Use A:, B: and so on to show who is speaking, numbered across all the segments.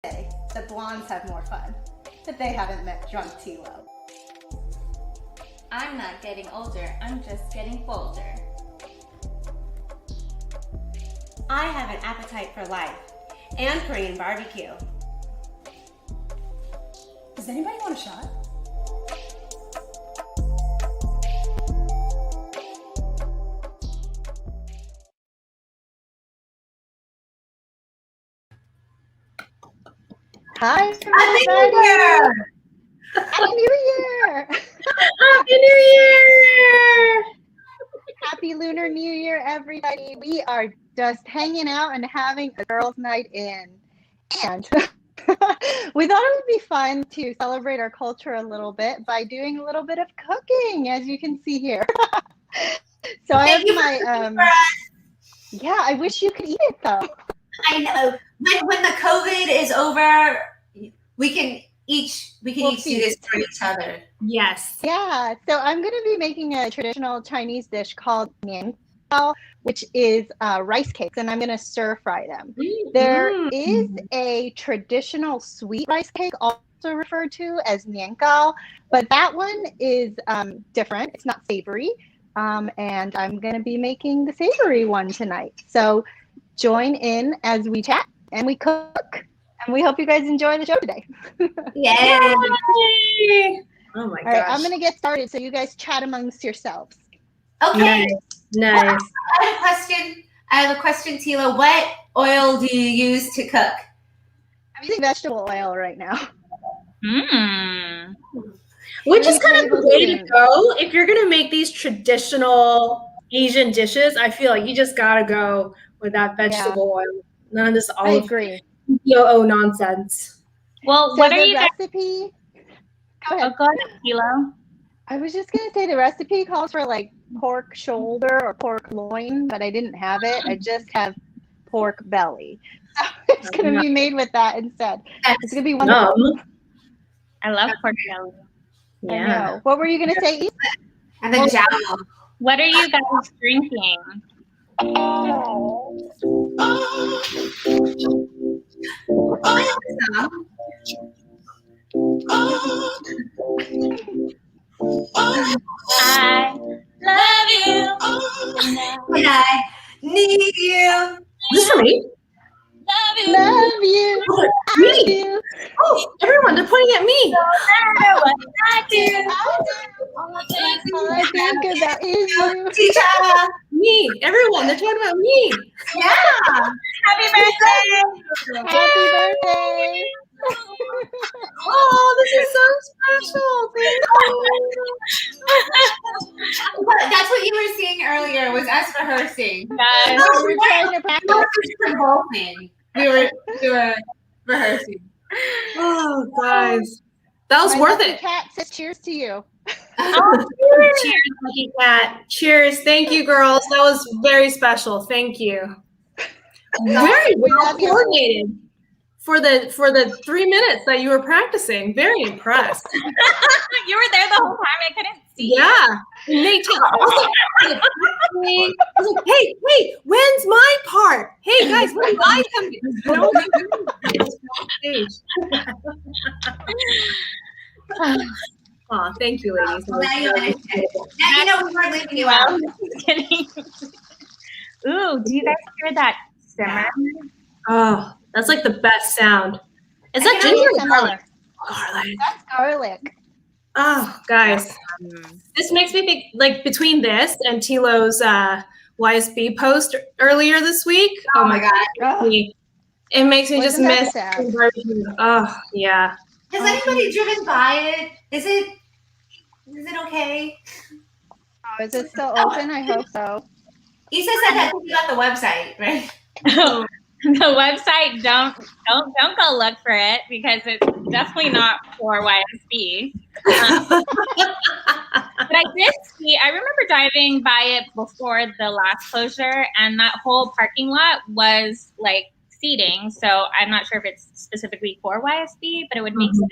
A: The blondes have more fun, but they haven't met drunk Tilo.
B: I'm not getting older, I'm just getting bolder.
C: I have an appetite for life and Korean barbecue.
A: Does anybody want a shot? Hi, everybody! Happy New Year!
C: Happy New Year!
A: Happy Lunar New Year, everybody! We are just hanging out and having a girls' night in. And we thought it would be fun to celebrate our culture a little bit by doing a little bit of cooking, as you can see here. So I have my, yeah, I wish you could eat it though.
D: I know. When the COVID is over, we can each do this for each other.
C: Yes.
A: Yeah. So I'm going to be making a traditional Chinese dish called mian bao, which is rice cakes, and I'm going to stir fry them. There is a traditional sweet rice cake, also referred to as mian gao, but that one is different. It's not savory, and I'm going to be making the savory one tonight. So join in as we chat and we cook, and we hope you guys enjoy the show today.
D: Yay!
C: Oh my gosh.
A: All right, I'm going to get started so you guys chat amongst yourselves.
D: Okay.
C: Nice.
D: I have a question, Tila. What oil do you use to cook?
A: I'm using vegetable oil right now.
C: Which is kind of the way to go. If you're going to make these traditional Asian dishes, I feel like you just got to go with that vegetable oil. None of this olive POO nonsense.
B: Well,
A: So
B: what are
A: the
B: you guys?
A: recipe? Go ahead.
B: Go ahead, Tilo.
A: I was just going to say the recipe calls for like pork shoulder or pork loin, but I didn't have it. I just have pork belly. So it's going to be made with that instead. It's going to be wonderful.
B: I love pork belly.
C: Yeah.
A: I know. What were you going to say, Eve?
D: And then jiao.
B: What are you guys drinking? I love you.
D: And I need you.
C: This is for me?
B: Love you.
A: Love you.
C: Me.
A: You.
C: Oh, everyone, they're pointing at me.
B: No matter what I do.
A: All I think about is you.
D: Teacher.
C: Me. Everyone, they're talking about me.
D: Yeah.
B: Happy birthday.
A: Happy birthday.
C: Oh, this is so special. Thank you.
D: But that's what you were seeing earlier was us rehearsing.
B: Guys,
A: We were trying to practice.
D: We were rehearsing.
C: Oh, guys. That was
A: My
C: worth
A: lucky
C: it.
A: cat says cheers to you.
C: Cheers, Lucky Cat. Cheers. Thank you, girls. That was very special. Thank you. Very well coordinated for the 3 minutes that you were practicing. Very impressed.
B: you were there the whole time. I couldn't see.
C: Yeah. Nate, I was like, hey, when's my part? Hey guys, when do I come? Oh, thank you, ladies.
D: Well, now you understand. Now you know we weren't leaving you out.
B: Just kidding. Ooh, do you guys hear that simmer?
C: Oh, that's like the best sound. Is that
A: can
C: ginger
A: hear
C: or garlic?
A: some
C: Garlic.
A: That's garlic.
C: Oh, guys. This makes me think, like, between this and Tilo's YSB post earlier this week.
D: Oh my God.
A: Oh,
C: It makes me just
A: Wasn't that
C: miss.
A: sad?
C: Oh, yeah.
D: Has anybody driven by it? Is it okay?
A: oh, is it still open? I hope so.
D: Isa said that you got the website, right?
B: The website, don't go look for it because it's definitely not for YSB. But I did see, I remember driving by it before the last closure, and that whole parking lot was like seating. So I'm not sure if it's specifically for YSB, but it would make sense.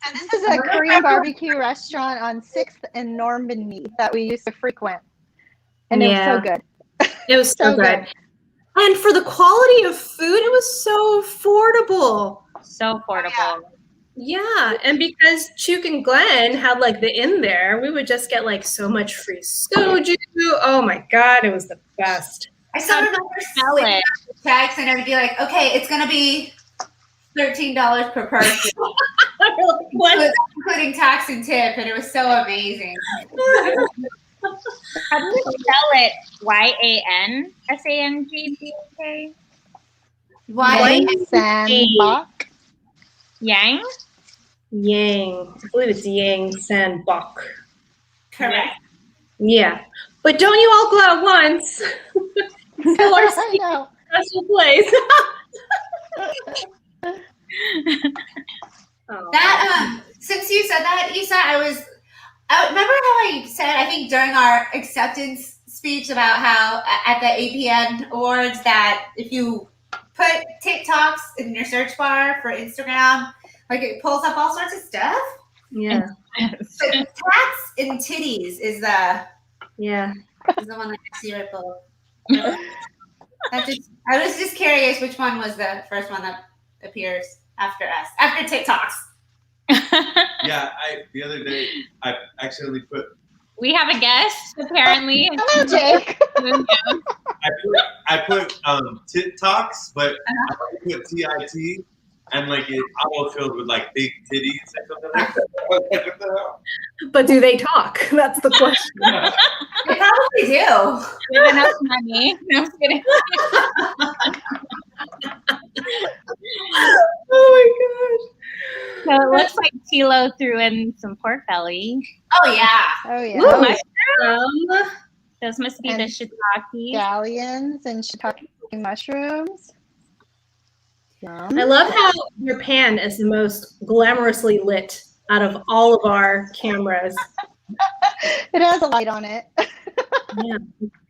A: So this is a Korean barbecue restaurant on 6th and Normandy that we used to frequent. And it was so good.
C: It was so good. And for the quality of food, it was so affordable.
B: So affordable.
C: Yeah, and because Chuk and Glenn had like the inn there, we would just get like so much free soju. Oh my God, it was the best.
D: I still remember splitting out the checks, and I'd be like, okay, it's gonna be $13 per person, including tax and tip, and it was so amazing.
B: How do you spell it? YANSANGBK?
A: Sandbach.
B: Yang?
C: Yang. I believe it's Yang Sandbach.
D: Correct.
C: Yeah. But don't you all go at once. Fill our special place.
D: That since you said that, Isa, I remember how I said, I think during our acceptance speech about how at the APN awards that if you put TikToks in your search bar for Instagram, like it pulls up all sorts of stuff.
C: Yeah.
D: But tats and titties is the one that I see right below. I was just curious which one was the first one that appears after us, after TikToks.
E: Yeah, the other day I accidentally put.
B: We have a guest apparently.
A: Hello, Jake.
E: I put TikToks, but I put TIT, and like it auto-filled with like big titties or something like that. What the hell?
C: But do they talk? That's the question.
D: They probably do.
B: We have enough money. No, I'm kidding.
C: Oh my gosh.
B: So it looks like Tilo threw in some pork belly.
D: Oh yeah.
A: Oh yeah.
B: Ooh, mushrooms. Those must be
A: And
B: the shiitake.
A: Scallions and shiitake mushrooms. Yum.
C: I love how your pan is the most glamorously lit out of all of our cameras.
A: It has a light on it.
C: Yeah,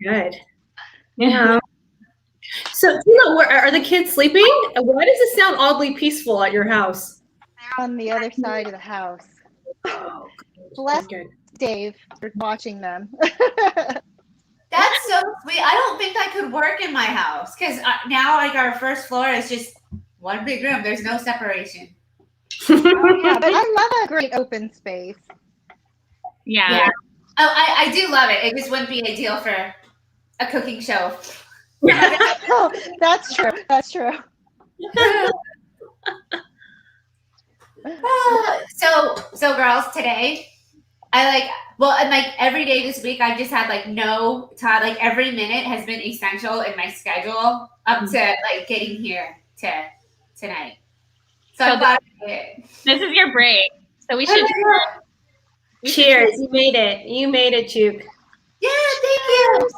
C: good. Yeah. So, Tina, are the kids sleeping? Why does it sound oddly peaceful at your house?
A: They're on the other side of the house.
C: Oh,
A: Bless
C: good.
A: Dave for watching them.
D: That's so sweet. I don't think that could work in my house because now, like, our first floor is just one big room. There's no separation.
A: Yeah, but I love a great open space.
B: Yeah.
D: Oh, I do love it. It just wouldn't be ideal for a cooking show.
A: Oh, that's true. That's true.
D: So girls, today and like every day this week I've just had like no time, like every minute has been essential in my schedule up to like getting here to tonight. So I'm glad I did.
B: This is your break. So we should
C: Cheers. You made it. You made it, Chuk.
D: Yeah, thank you.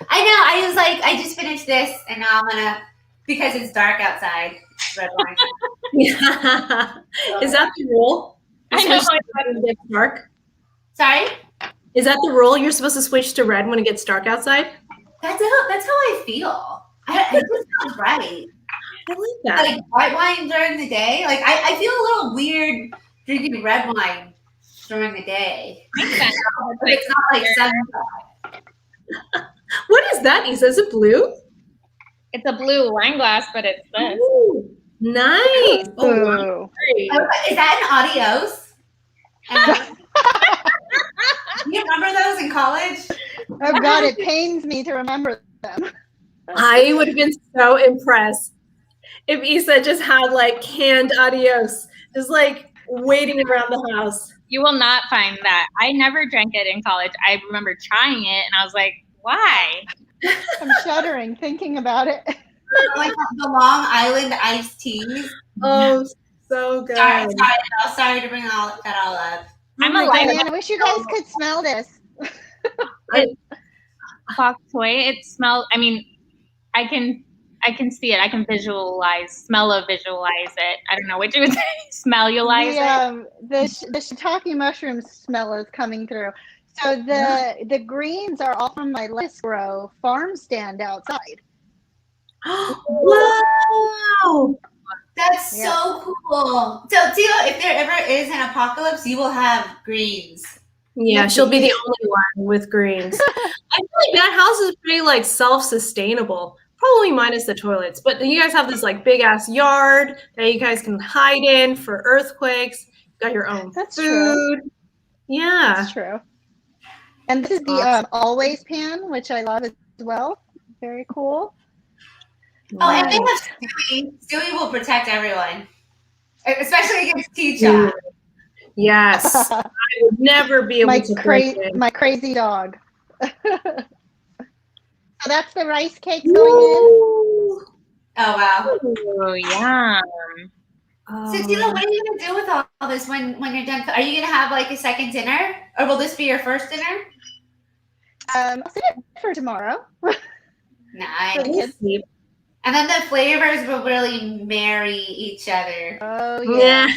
D: I know. I was like, I just finished this and now I'm gonna, because it's dark outside, red wine.
C: Yeah. Is that the rule?
B: I know.
C: When it gets dark?
D: Sorry?
C: Is that the rule? You're supposed to switch to red when it gets dark outside?
D: That's how I feel. It just sounds right.
C: I like that.
D: Like white wine during the day. Like I feel a little weird drinking red wine during the day.
B: Makes sense.
D: But it's not like 7 o'clock.
C: What is that, Isa? Is it blue?
B: It's a blue wine glass, but it's this.
C: Ooh, nice. Oh,
A: Ooh.
C: great.
D: Is that an adios? You remember those in college?
A: Oh God, it pains me to remember them.
C: I would have been so impressed if Isa just had like canned adios, just like waiting around the house.
B: You will not find that. I never drank it in college. I remember trying it, and I was like, why?
A: I'm shuddering thinking about it.
D: Like the Long Island iced teas.
C: Oh, so good.
D: Sorry to bring that all up.
B: I'm
A: Oh
B: a
A: my God,
B: light
A: man, I wish you guys could smell this.
B: clock toy. It smells. I mean, I can see it. I can visualize it. I don't know what you would say. Smellulize it.
A: The shiitake mushroom smell is coming through. So the greens are all from my lettuce grow farm stand outside.
C: Wow.
D: That's so cool. So Tio, if there ever is an apocalypse, you will have greens.
C: Yeah, she'll be the only one with greens. I feel like that house is pretty like self-sustainable. Probably minus the toilets, but you guys have this like big ass yard that you guys can hide in for earthquakes. You got your own
A: That's
C: food.
A: true.
C: Yeah,
A: That's true. And this is the always pan, which I love as well. Very cool.
D: Oh, and they have Stewie. Stewie will protect everyone, especially against teacher.
C: Yes, I would never be able to break in.
A: My crazy dog. So that's the rice cakes going in.
D: Oh wow!
B: Oh yeah.
D: So Tila, what are you gonna do with all this when you're done? Are you gonna have like a second dinner, or will this be your first dinner?
A: I'll save it for tomorrow.
D: Nice.
A: For the kids.
D: And then the flavors will really marry each other.
A: Oh yeah.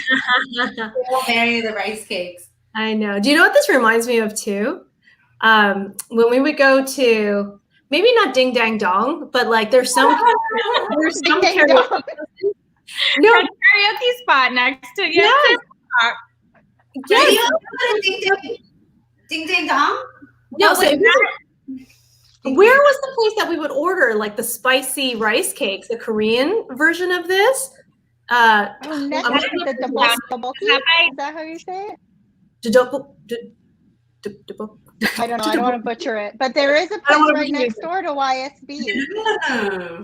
D: They will marry the rice cakes.
C: I know. Do you know what this reminds me of too? When we would go to maybe not Ding Dang Dong, but like there's some karaoke.
B: No karaoke spot next to you.
D: Yes. Ding Dang Dong?
C: No, so where was the place that we would order like the spicy rice cakes, the Korean version of this?
A: The tteokbokki? Is that how you say it? I don't know. I don't want to butcher it, but there is a place right next door to YSB.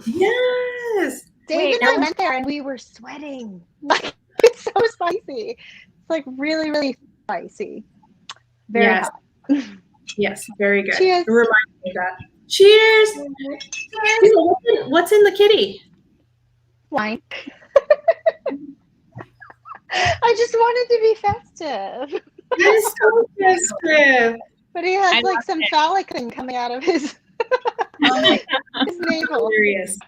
C: Yes.
A: David and I went there and we were sweating. Like it's so spicy. It's like really, really spicy. Very hot.
C: Yes, very good.
A: Cheers.
C: It reminds me of that. Cheers. Cheers. What's in the kitty?
A: Wine. I just wanted to be festive.
C: That is so festive.
A: But he has like some phallic thing coming out of his, his navel.
C: Hilarious.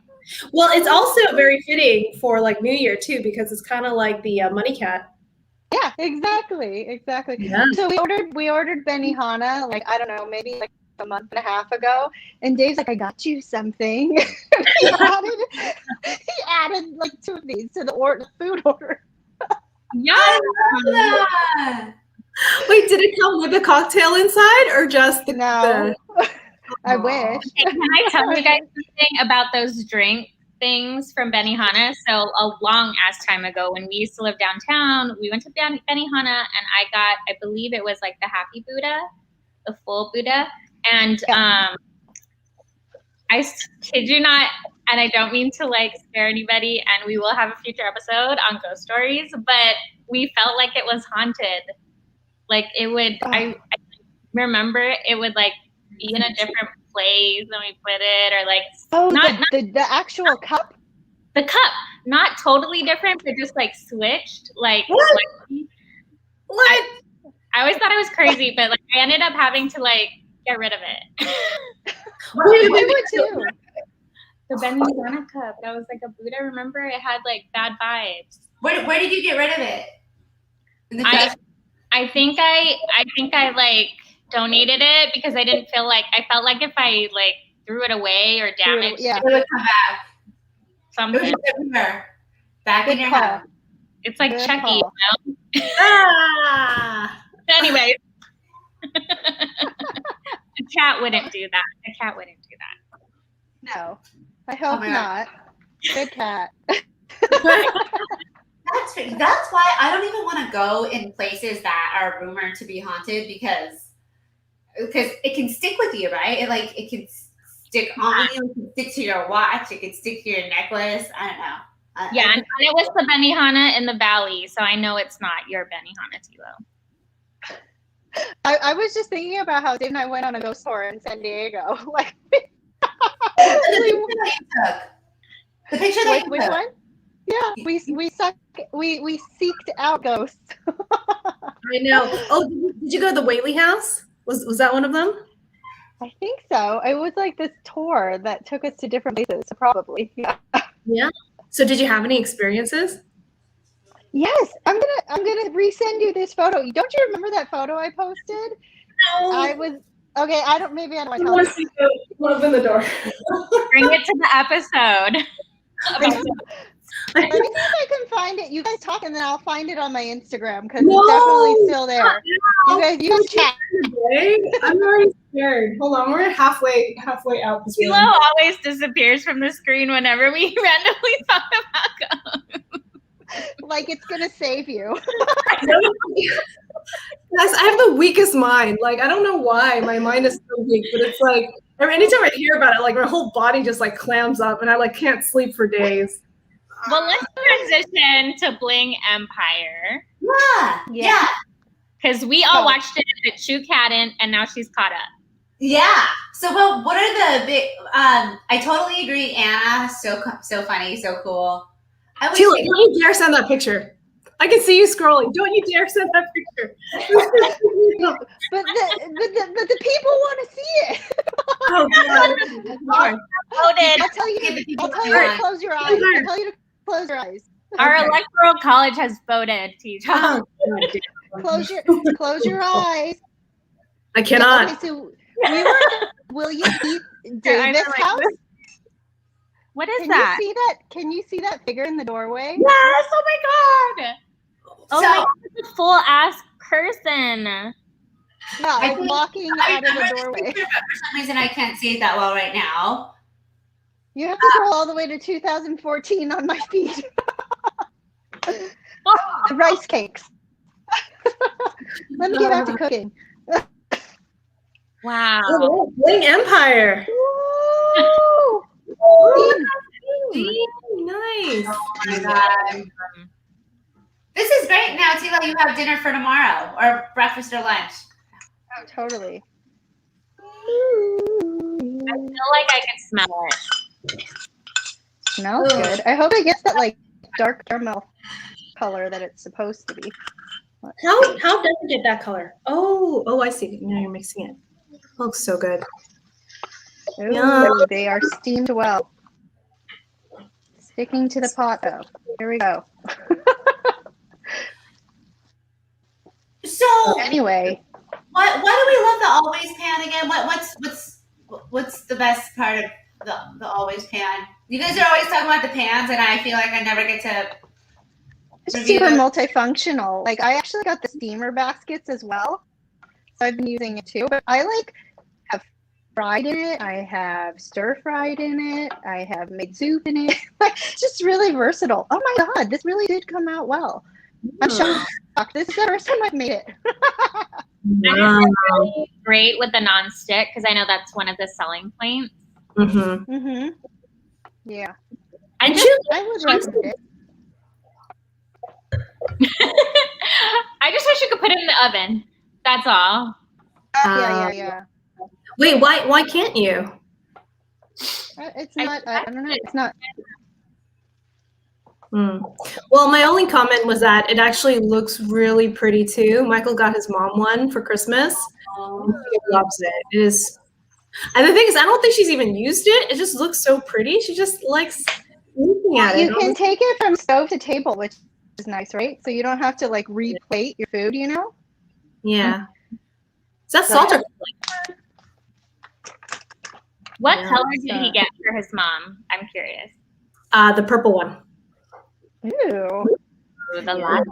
C: Well, it's also very fitting for like New Year too, because it's kind of like the money cat.
A: Yeah, exactly.
C: Yeah.
A: So we ordered Benihana, like I don't know, maybe like a month and a half ago, and Dave's like, "I got you something." he added like 2 of these to the food order.
B: Yeah.
C: Wait, did it come with a cocktail inside or just the?
A: No. I wish.
B: Okay, can I tell you guys something about those drink things from Benihana? So a long ass time ago when we used to live downtown, we went to Benihana and I got, I believe it was like the Happy Buddha, the full Buddha. And I kid you not, and I don't mean to like scare anybody, and we will have a future episode on ghost stories, but we felt like it was haunted. Like it would, I remember it would like be in a different place and we put it, or like
A: the actual cup.
B: The cup, not totally different, but just like switched. Like
C: what?
B: I always thought I was crazy, but like I ended up having to like get rid of it.
A: Wait,
B: the Benihana cup. That was like a Buddha. Remember, it had like bad vibes.
D: Where did you get rid of it? In the
B: I think I like donated it because I didn't feel like, I felt like if I like threw it away or damaged
D: it would come back.
B: Something.
D: It would back in your house.
B: It's like
A: Good
B: Chucky,
A: call.
B: you know? Anyways. A cat wouldn't do that.
A: No, I hope not. Good cat.
D: That's why I don't even want to go in places that are rumored to be haunted because it can stick with you, right? It can stick on you. It can stick to your watch. It can stick to your necklace. I don't know.
B: Yeah, and it was the Benihana in the valley, so I know it's not your Benihana, Tilo.
A: I was just thinking about how Dave and I went on a ghost tour in San Diego. Like,
D: the picture that
A: which one? Yeah, we seeked out ghosts.
C: I know. Oh, did you go to the Whaley House? Was that one of them?
A: I think so. It was like this tour that took us to different places. So probably, yeah.
C: Yeah. So, did you have any experiences?
A: Yes, I'm gonna resend you this photo. Don't you remember that photo I posted?
C: No.
A: I was okay. I don't
C: want to see open the door.
B: Bring it to the episode.
A: Let me see if I can find it. You guys talk, and then I'll find it on my Instagram because it's definitely still there. You guys chat
C: today? I'm already scared. Hold on, we're halfway out this
B: Kilo
C: room.
B: always disappears from the screen whenever we randomly talk about gum.
A: Like it's gonna save you.
C: Guys, I have the weakest mind. Like, I don't know why my mind is so weak, but it's like, anytime I hear about it, like my whole body just like clams up and I like can't sleep for days.
B: Well, let's transition to Bling Empire.
D: Yeah.
B: Because we all watched it, but Chuk hadn't, and now she's caught up.
D: Yeah. So, well, what are the big? I totally agree, Anna. So funny, so cool.
C: Tila, don't you dare send that picture. I can see you scrolling. Don't you dare send that picture.
A: But the people want to see it.
C: Oh God.
A: I'll tell you to close your eyes. I'll tell you to close your eyes.
B: Our electoral college has voted, Tija.
A: Close your eyes.
C: I cannot.
A: Okay, so we were at the William E. Davis house.
B: What is that?
A: Can you see that figure in the doorway?
B: Yes! Oh my god! Oh my god, it's a full ass person.
A: Yeah, I'm walking out of the doorway.
D: For some reason, I can't see it that well right now.
A: You have to go all the way to 2014 on my feed. The rice cakes. Let me get back to cooking.
B: Wow.
C: Oh, Bling Empire.
A: Woo!
C: Nice.
D: Oh my god. This is great. Now, Tila, you have dinner for tomorrow, or breakfast or lunch.
A: Oh, totally.
B: I feel like I can smell it.
A: Smells good. I hope it gets that like dark caramel color that it's supposed to be.
C: How does it get that color? Oh, I see. Now you're mixing it. Looks so good.
A: Ooh, they are steamed well. Sticking to the pot though. Here we go.
D: So
A: anyway,
D: why do we love the always pan again? What's the best part of the always pan? You guys are always talking about the pans, and I feel like I never get to.
A: it's super multifunctional. Like I actually got the steamer baskets as well, so I've been using it too. But I have fried in it. I have stir fried in it. I have made soup in it. It's just really versatile. Oh my god, this really did come out well. I'm shocked. This is the first time I've made it.
B: Wow. Really great with the non-stick because I know that's one of the selling points.
C: Mm-hmm.
A: Mm-hmm. Yeah.
B: I
A: would recommend it.
B: I just wish you could put it in the oven. That's all.
A: Yeah.
C: Wait, why can't you?
A: It's not. I don't know. It's not.
C: Well, my only comment was that it actually looks really pretty too. Michael got his mom one for Christmas. She loves it. It is, and the thing is, I don't think she's even used it. It just looks so pretty. She just likes looking at it.
A: You can take it from stove to table, which is nice, right? So you don't have to like replate your food, you know?
C: Yeah. Is that salt or
B: What color did he get for his mom? I'm curious.
C: the purple one.
A: Ooh.
B: The lavender.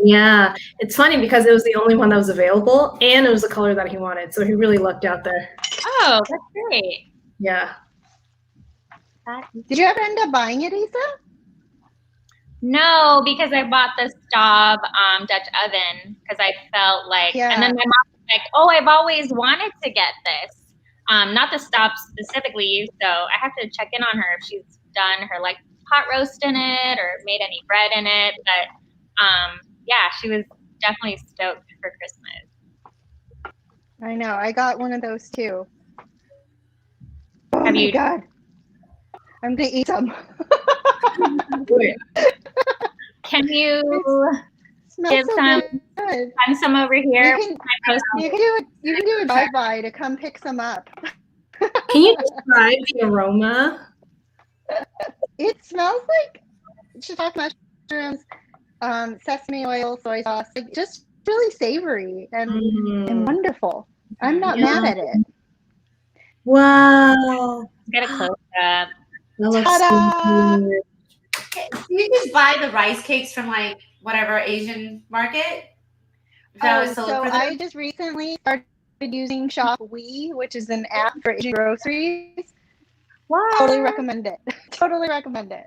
C: Yeah, it's funny because it was the only one that was available, and it was the color that he wanted. So he really lucked out there.
B: Oh, that's great.
C: Yeah.
A: Did you ever end up buying it, Isa?
B: No, because I bought the Staub Dutch oven because I felt like, and then my mom was like, "Oh, I've always wanted to get this." Not the Staub specifically, so I have to check in on her if she's done her like pot roast in it or made any bread in it. But yeah, she was definitely stoked for Christmas.
A: I know. I got one of those too. Oh
B: Have
A: my
B: you?
A: God. I'm gonna eat some.
B: Can you
A: give
B: some over here?
A: You can do a drive-by to come pick some up.
C: Can you describe the aroma?
A: It smells like shiitake mushrooms, sesame oil, soy sauce, like just really savory and wonderful. I'm not mad at it.
C: Wow.
B: Get a close up.
A: Ta-da!
D: You just buy the rice cakes from like whatever Asian market.
A: So I just recently started using Shop We, which is an app for Asian groceries.
B: What?
A: Totally recommend it. Totally recommend it.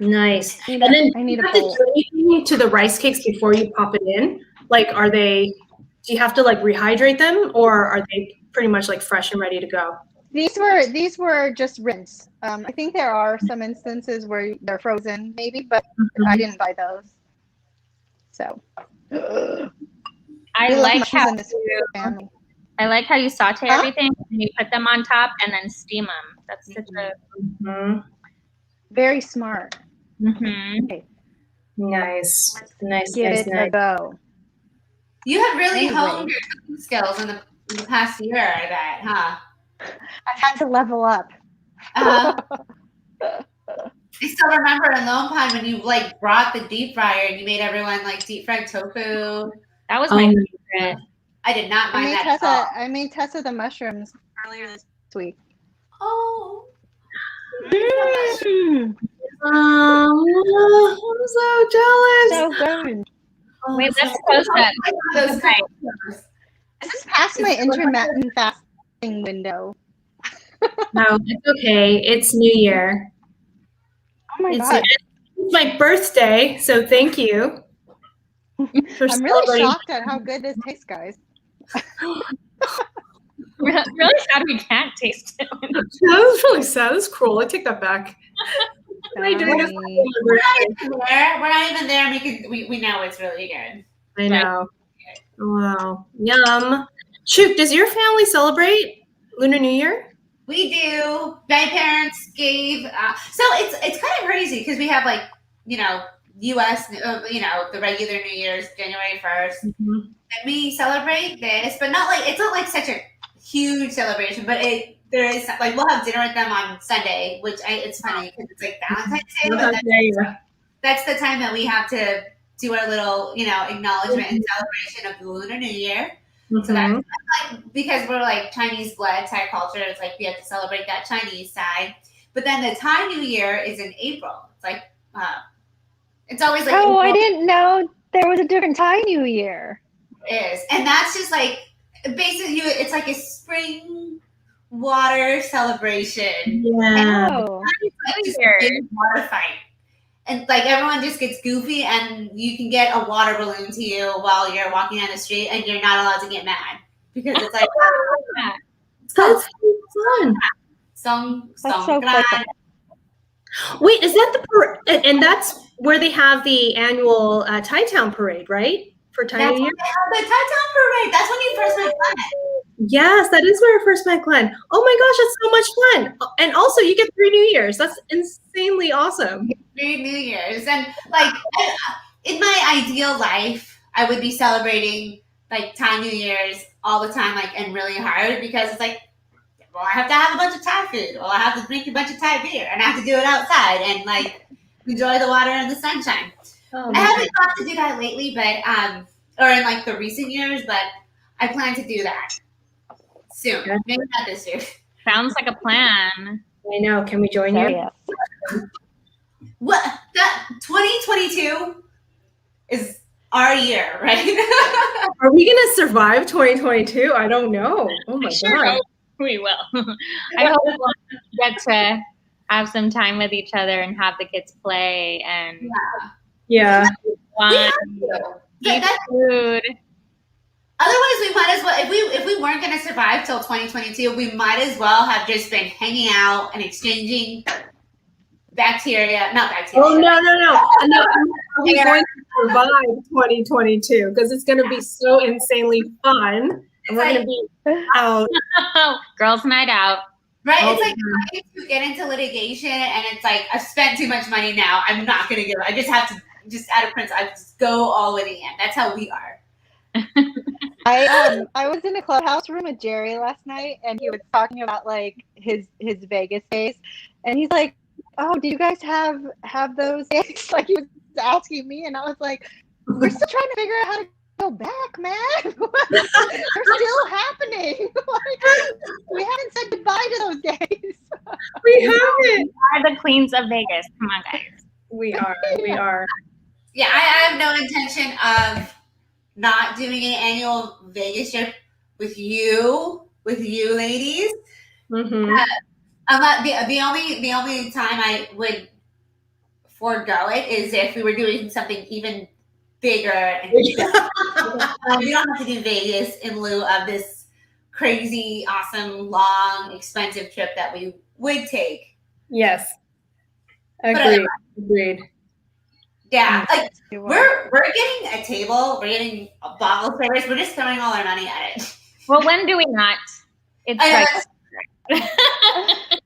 C: Nice.
A: I
C: And then
A: need
C: you
A: a
C: have to
A: bowl.
C: do anything to the rice cakes before you pop it in? Like, do you have to like rehydrate them, or are they pretty much like fresh and ready to go?
A: These were just rinse. I think there are some instances where they're frozen, maybe, but I didn't buy those. So
B: I like how you saute
A: Huh?
B: everything and you put them on top and then steam them. That's such a
A: very smart.
B: Okay.
C: Nice.
A: Give it a go.
D: You have really honed your cooking skills in the past year, I bet, huh?
A: I've had to level up.
D: I still remember in Lone Pine when you like brought the deep fryer and you made everyone like deep fried tofu.
B: That was my favorite.
D: I did not mind that at all.
A: I made Tessa the mushrooms earlier this week.
D: Oh.
C: I'm so jealous.
A: So good.
B: Wait, let's post that.
A: This is past my intermittent fasting window.
C: No, it's okay. It's New Year.
A: Oh my god.
C: It's my birthday, so thank you.
A: I'm really shocked at how good this tastes, guys.
B: Really sad we can't taste it.
C: That was really sad. That's cruel. I take that back.
D: We're not even there. We know it's really good.
C: I know. Wow. Yum. Shoot, does your family celebrate Lunar New Year?
D: We do. My parents gave. So it's kind of crazy because we have like, U.S. The regular New Year's, January 1st, and we celebrate this, but it's not like such a huge celebration. But there is like we'll have dinner with them on Sunday, which it's funny because it's like Valentine's Day. But that's the time that we have to do our little acknowledgement and celebration of the Lunar New Year. So that's like because we're like Chinese blood Thai culture. It's like we have to celebrate that Chinese side. But then the Thai New Year is in April. It's like it's always like
A: April. I didn't know there was a different Thai New Year.
D: It is, and that's just like basically it's like a spring water celebration.
C: Yeah.
D: It's like a big water fight. And like everyone just gets goofy, and you can get a water balloon to you while you're walking down the street, and you're not allowed to get mad because it's like
C: That's fun.
D: Song.
C: Wait, is that and that's where they have the annual Thai Town parade, right? For Thai New Year.
D: The Thai Town parade. That's when you first met Glenn.
C: Yes, that is where I first met Glenn. Oh my gosh, that's so much fun! And also, you get 3 New Years. That's insanely awesome.
D: 3 New Years, and like in my ideal life, I would be celebrating like Thai New Year's all the time, like and really hard because it's like, well, I have to have a bunch of Thai food, or I have to drink a bunch of Thai beer, and I have to do it outside and like enjoy the water and the sunshine. I haven't got to do that lately, but or in like the recent years, but I plan to do that soon. Maybe not this year.
B: Sounds like a plan.
C: I know. Can we join you?
A: Yes.
D: What that 2022 is our year, right?
C: Are we gonna survive 2022? I don't know. Oh my god.
B: We will. I hope we'll get to have some time with each other and have the kids play and eat food.
D: Otherwise, we might as well, if we weren't going to survive till 2022, we might as well have just been hanging out and exchanging not bacteria.
C: Oh, no. Are we going to survive 2022? Because it's going to be so insanely fun. And we're going to be out.
B: Girls' night out.
D: Right? It's like trying to get into litigation, and it's like, I've spent too much money now. I'm not going to give it. I just have to, just out of principle, I just go all in the end. That's how we are.
A: I was in a clubhouse room with Jerry last night, and he was talking about like his Vegas days, and he's like, "Oh, do you guys have those days?" Like he was asking me, and I was like, "We're still trying to figure out how to go back, man. They're still happening. Like, we haven't said goodbye to those days.
C: We haven't.
B: We are the queens of Vegas. Come on, guys.
C: We are. We are.
D: Yeah, I have no intention of not doing an annual Vegas trip with you ladies.
C: Mm-hmm.
D: The only time I would forego it is if we were doing something even bigger. And we don't have to do Vegas in lieu of this crazy, awesome, long, expensive trip that we would take.
C: Yes. Agreed.
D: Yeah, like we're getting a table, we're getting a bottle service, we're just throwing all our money at it.
B: Well, when do we not? It's like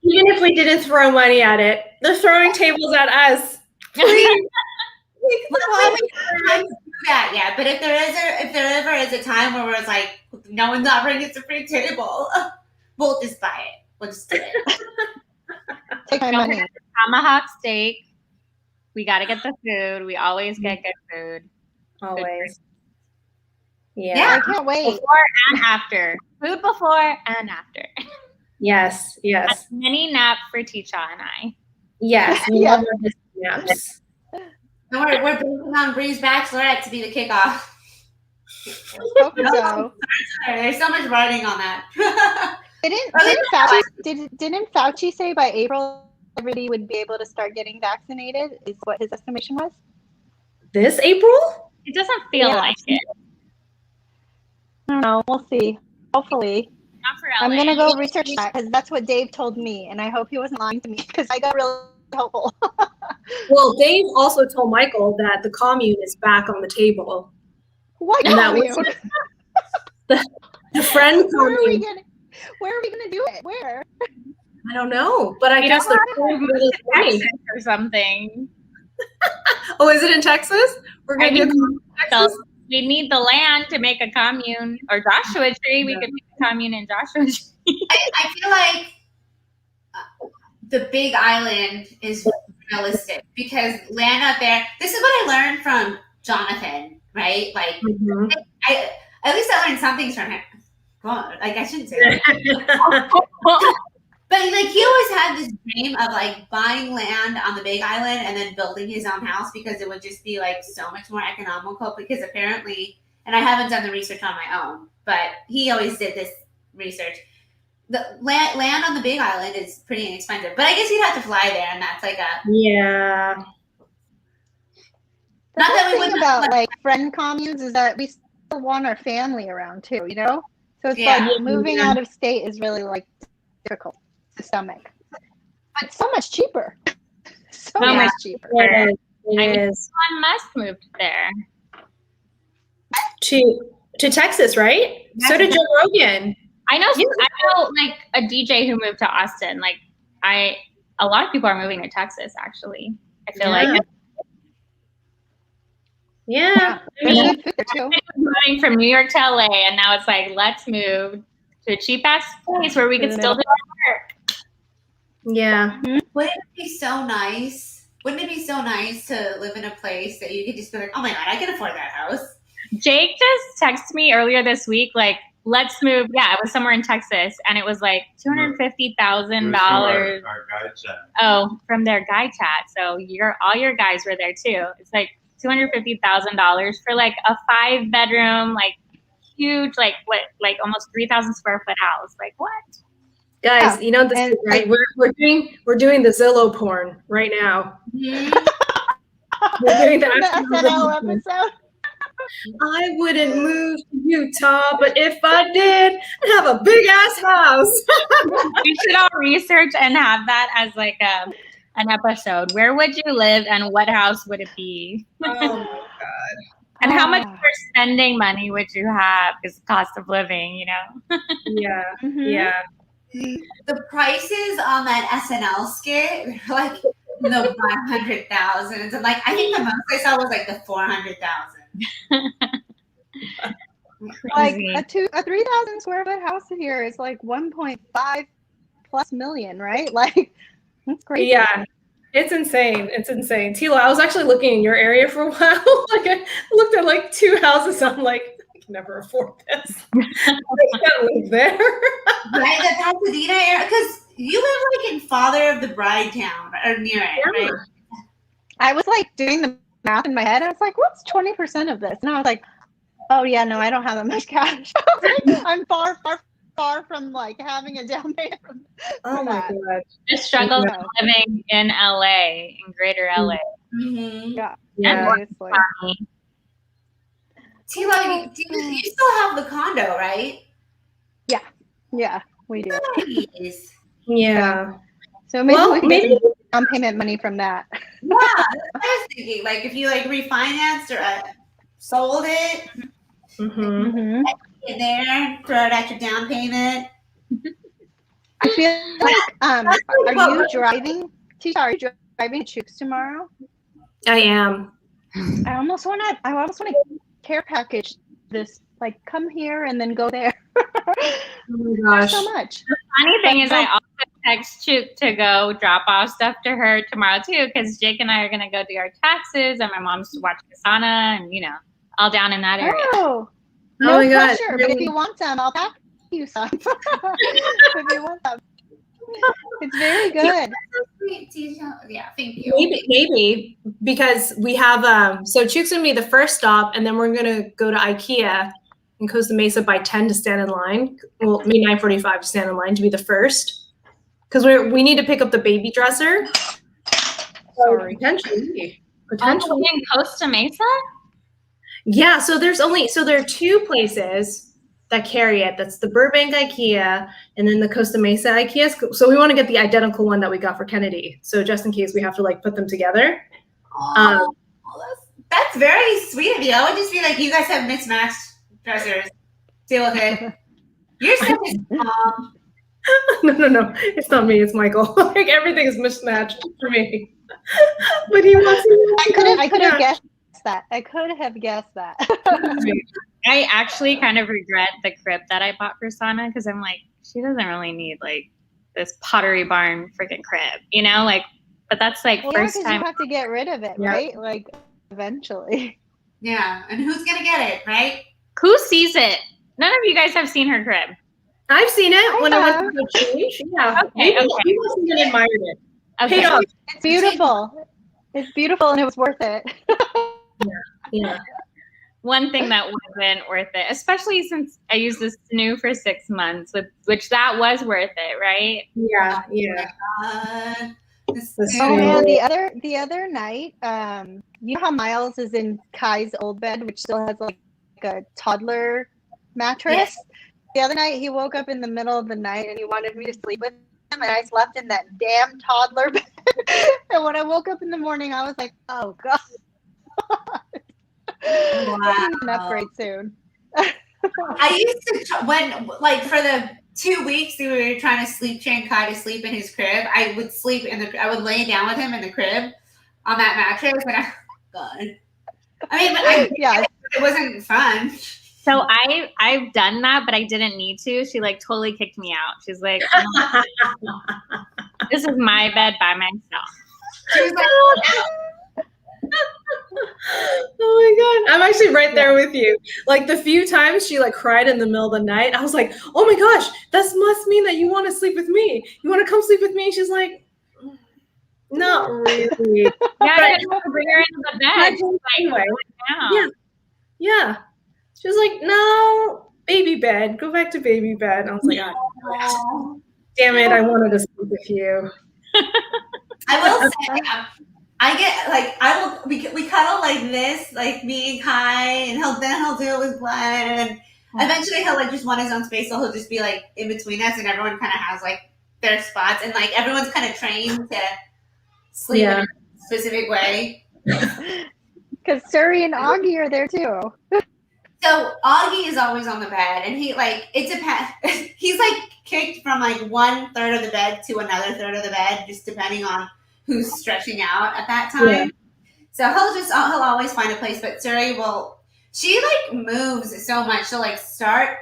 C: even if we didn't throw money at it, they're throwing tables at us. Please.
D: That, yeah, but if there ever is a time where it's like no one's offering us a free table, we'll just buy it. We'll just do it.
A: Take my money.
B: Tomahawk steak. We got to get the food. We always get good food.
C: Always.
A: Yeah, I can't wait.
B: Before and after. Food before and after.
C: Yes.
B: A mini nap for Teacha and I.
C: Yes. We love our naps.
D: And we're bringing on Bree's Bachelorette to be the kickoff.
A: So.
D: There's so much writing on that.
A: Didn't Fauci say by April everybody would be able to start getting vaccinated? Is what his estimation was?
C: This April?
B: It doesn't feel like it.
A: I don't know. We'll see. Hopefully.
B: Not for LA.
A: I'm gonna go research that because that's what Dave told me, and I hope he wasn't lying to me because I got really hopeful.
C: Well, Dave also told Michael that the commune is back on the table.
A: What
C: and
A: commune?
C: That was the friend commune.
A: Where are we gonna do it? Where?
C: I don't know, but I guess they're
B: Texas or something.
C: Oh, is it in Texas? We're gonna do in Texas.
B: We need the land to make a commune, or Joshua Tree. We could make a commune in Joshua Tree.
D: I feel like the Big Island is realistic because land out there. This is what I learned from Jonathan, right? Like, at least I learned some things from him. God, like I shouldn't say that. But like he always had this dream of like buying land on the Big Island and then building his own house because it would just be like so much more economical because apparently, and I haven't done the research on my own, but he always did this research. The land on the Big Island is pretty inexpensive, but I guess you'd have to fly there and that's like a...
C: Yeah.
A: Not that we wouldn't about like friend communes is that we still want our family around too, you know? So it's like moving out of state is really like difficult to stomach. But so much cheaper. So much cheaper.
C: It is.
B: Elon Musk moved there.
C: To Texas, right? Yes. So did Joe Rogan.
B: I know like a DJ who moved to Austin. Like a lot of people are moving to Texas actually. I feel like
C: yeah.
B: I mean, moving from New York to LA, and now it's like, let's move to a cheap ass place where we can still do our work.
C: Yeah.
D: Wouldn't it be so nice? Wouldn't it be so nice to live in a place that you could just be like, oh my God, I can afford that house?
B: Jake just texted me earlier this week, like, let's move. Yeah, it was somewhere in Texas, and it was like $250,000.
E: Our guy chat.
B: Oh, from their guy chat. So all your guys were there too. It's like $250,000 for like a 5-bedroom, like huge, like almost 3,000 square foot house. Like what?
C: Guys, you know this, right? We're doing the Zillow porn right now.
A: Mm-hmm.
C: We're doing the
A: SNL episode.
C: I wouldn't move to Utah, but if I did, I'd have a big ass house.
B: We should all research and have that as like an episode. Where would you live and what house would it be?
C: Oh my God.
B: And how much for spending money would you have? Because cost of living, you know?
C: Yeah.
A: Mm-hmm.
C: Yeah.
D: The prices on that SNL skit were like the 500,000. And like, I think the most I saw was like the 400,000.
A: Like a 3,000 square foot house here is like 1.5 plus million, right? Like that's crazy.
C: Yeah, it's insane. It's insane. Tila, I was actually looking in your area for a while. Like I looked at like 2 houses. I'm like, I can never afford this. I can't live there.
D: Right, the Pasadena area, because you live like in Father of the Bride town or near it, right?
A: I was like doing the math in my head. I was like, what's 20% of this? And I was like, Oh yeah, no, I don't have that much cash. I'm far from like having a down payment.
C: Oh my god.
B: The struggles of living in LA, in greater LA.
D: Mm-hmm.
A: Yeah. Obviously.
D: Tila, you still have the condo, right?
A: Yeah, we do.
D: Nice.
C: Yeah.
A: So maybe we can get some down payment money from that.
D: Yeah, that's what I was thinking. Like if you like refinanced or sold it,
C: Mm-hmm.
D: in there, throw it at your down payment.
A: I feel like are you driving? Tisha, are you driving to Chooks tomorrow?
C: I am.
A: I almost want to care package this. Like, come here and then go there.
C: Oh my gosh.
A: So much.
B: The funny thing is, I also text Chook to go drop off stuff to her tomorrow too, because Jake and I are gonna go do our taxes, and my mom's to watch Kasana, and all down in that area.
A: Oh, no
C: my God.
A: pressure. But if you want some, I'll pack you some. If you want some, it's very good.
D: Yeah, thank you.
C: Maybe because we have so Chook's gonna be the first stop, and then we're gonna go to IKEA in Costa Mesa by 10 to stand in line. Well, maybe 9:45 to stand in line to be the first, because we need to pick up the baby dresser.
A: Sorry.
C: Potentially.
B: In Costa Mesa?
C: Yeah. So there are two places that carry it. That's the Burbank IKEA and then the Costa Mesa IKEA. So we want to get the identical one that we got for Kennedy. So just in case we have to like put them together.
D: That's very sweet of you. I would just be like, you guys have mismatched dressers. Deal with it. You're such a mom.
C: No. It's not me. It's Michael. Like everything is mismatched for me. But he wants.
A: I could have guessed that. I could have guessed that.
B: I actually kind of regret the crib that I bought for Sana, because I'm like, she doesn't really need like this Pottery Barn freaking crib, but that's like first time.
A: You have to get rid of it, right? Like eventually.
D: Yeah, and who's gonna get it, right?
B: Who sees it? None of you guys have seen her crib.
C: I've seen it when I went to change. Yeah.
B: Okay.
C: He wasn't and admired it.
B: Okay.
A: It's beautiful. It's beautiful, and it was worth it.
C: Yeah.
B: One thing that wasn't worth it, especially since I used this new for 6 months, which that was worth it, right?
C: Yeah.
A: Oh man, the other night, you know how Miles is in Kai's old bed, which still has like a toddler mattress?
D: Yes.
A: The other night he woke up in the middle of the night and he wanted me to sleep with him, and I slept in that damn toddler bed. And when I woke up in the morning, I was like, oh god.
D: Wow.
A: I need an upgrade soon.
D: I used to for the 2 weeks we were trying to sleep train Kai to sleep in his crib. I would lay down with him in the crib on that mattress, and it wasn't fun.
B: So I've done that, but I didn't need to. She like totally kicked me out. She's like, this is my bed by myself.
D: She was like,
C: oh my god, I'm actually right there with you. Like the few times she like cried in the middle of the night, I was like, oh my gosh, that must mean that you want to sleep with me. You want to come sleep with me? She's like, not really.
B: Yeah, I had to bring her into the bed.
C: Anyway. Yeah. She was like, no, baby bed. Go back to baby bed. And I was like, oh, damn it, I wanted to sleep with you.
D: I will say, I get like we cuddle like this, like me and Kai, and he'll do it with Glenn, and eventually he'll like just want his own space, so he'll just be like in between us, and everyone kind of has like their spots, and like everyone's kind of trained to sleep in a specific way.
A: Because Suri and Augie are there too.
D: So Augie is always on the bed, and he like it depends. He's like kicked from like 1/3 of the bed to another third of the bed, just depending on who's stretching out at that time. Yeah. So he'll always find a place, but Suri she like moves so much. She'll like start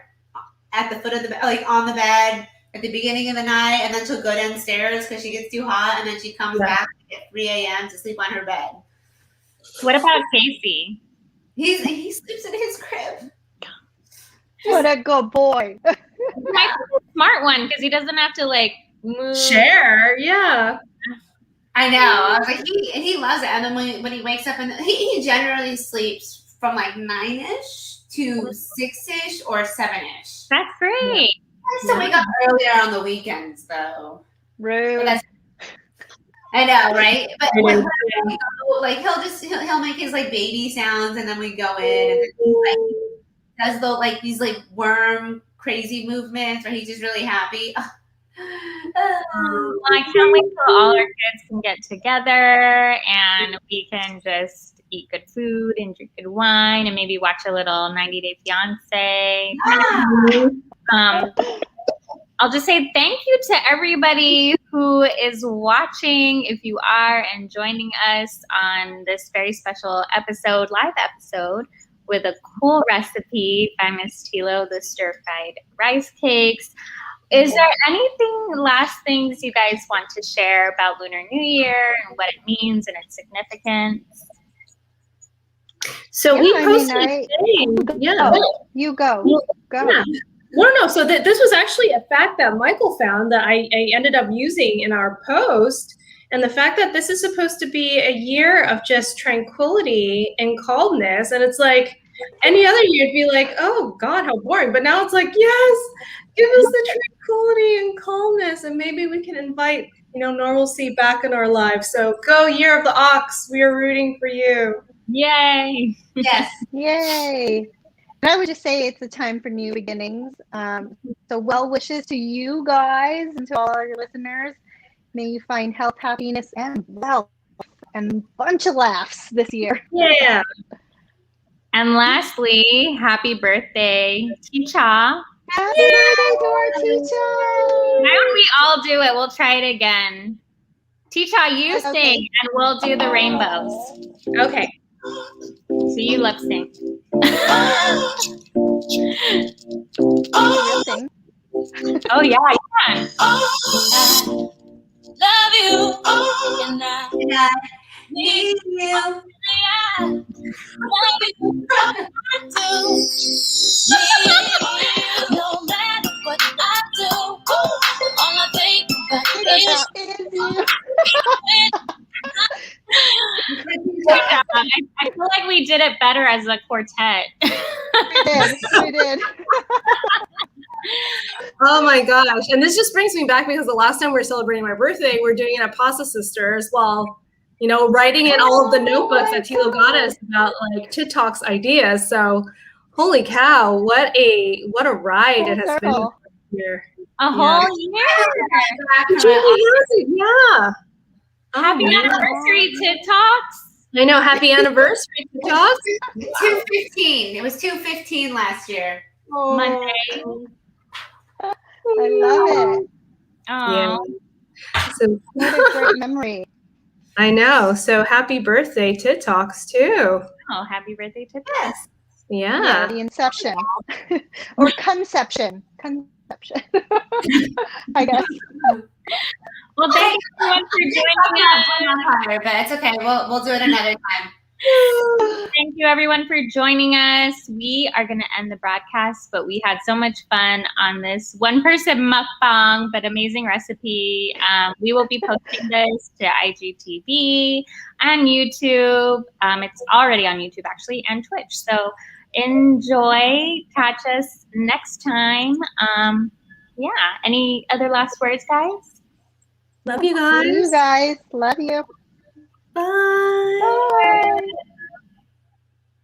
D: at the foot of the bed, like on the bed at the beginning of the night, and then she'll go downstairs because she gets too hot, and then she comes back at 3 a.m. to sleep on her bed.
B: What about Casey?
D: He sleeps in his crib.
A: What a good boy.
B: Might be a smart one because he doesn't have to like move.
C: Share, yeah.
D: I know. Like he loves it, and then when he wakes up, and he generally sleeps from like 9-ish to 6-ish or 7-ish.
B: That's great.
D: I used to wake up earlier on the weekends, though.
A: Rude.
D: I know, right? But when we go, like he'll make his like baby sounds, and then we go in, and then he like does the like these like worm crazy movements, where he's just really happy.
B: Well, I can't wait till all our kids can get together and we can just eat good food and drink good wine and maybe watch a little 90 Day Fiance. I'll just say thank you to everybody who is watching, if you are, and joining us on this very special episode, live episode, with a cool recipe by Miss Tilo, the stir-fried rice cakes. Is there anything, last things you guys want to share about Lunar New Year and what it means and its significance?
C: So we posted
A: You go.
C: Yeah. No. So this was actually a fact that Michael found that I ended up using in our post. And the fact that this is supposed to be a year of just tranquility and calmness. And it's like any other year, it'd be like, oh God, how boring. But now it's like, yes, give us the tranquility and calmness. And maybe we can invite, normalcy back in our lives. So go Year of the Ox. We are rooting for you.
B: Yay.
D: Yes.
A: Yay. And I would just say it's a time for new beginnings. So well wishes to you guys and to all our listeners. May you find health, happiness, and wealth, and a bunch of laughs this year.
C: Yeah.
B: And lastly, happy birthday, Teacher.
A: Happy birthday to our teacher.
B: Why don't we all do it? We'll try it again. Teacher, you sing, and we'll do the rainbows.
C: Okay.
B: So you lip sync. Oh yeah, I can.
F: Love you, and I
D: need you.
F: Love you, I do. No matter what I do, all I think about is you.
B: I feel like we did it better as a quartet.
A: We did.
C: Oh my gosh. And this just brings me back because the last time we were celebrating my birthday, we're doing it at Pasta Sisters while, writing in all of the notebooks that Tilo got us about like TikTok's ideas. So holy cow, what a ride it has been this year.
B: A whole year.
C: It really has, yeah.
B: Happy anniversary, TikToks.
C: I know, happy anniversary, TikToks.
D: 215. It was 215 last year.
B: Monday.
A: I love it.
C: Yeah. So,
A: what a great memory.
C: I know. So happy birthday, TikToks, too.
B: Oh, happy birthday, TikToks.
C: Yeah.
A: The inception. Or conception. I guess.
B: Well, thank you everyone for joining us.
D: But it's okay. We'll do it another time.
B: Thank you everyone for joining us. We are going to end the broadcast, but we had so much fun on this one-person mukbang, but amazing recipe. We will be posting this to IGTV and YouTube. It's already on YouTube actually and Twitch. So enjoy. Catch us next time. Yeah. Any other last words, guys?
C: Love you guys.
A: Love you.
C: Bye.
B: Bye.